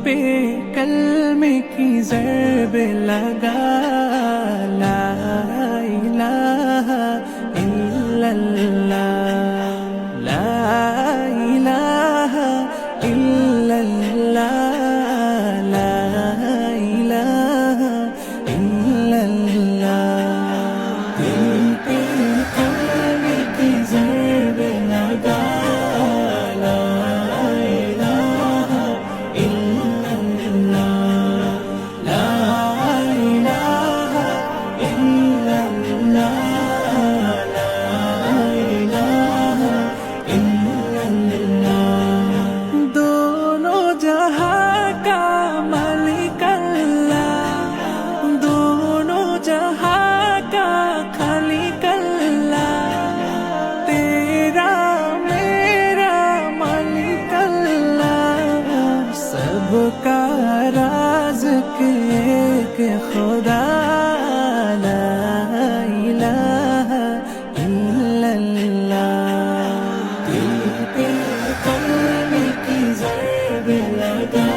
पे कलमे की ज़रब लगा, ला इलाहा इल्लल्लाह, ला इलाहा इल्लल्लाह, ला इलाहा इल्लल्लाह। दिल पे कलमे की ज़रब लगा, ला इलाहा इल्लल्लाह, ला इलाहा इल्लल्लाह, ला इलाहा इल्लल्लाह। दोनों जहां का मालिक अल्लाह, दोनों जहां का खालिक अल्लाह, तेरा मेरा मालिक अल्लाह, सबका राज़िक़ एक खुदा, ला इलाहा इल्लल्लाह। दिल पे कलमे की ज़रब लगा,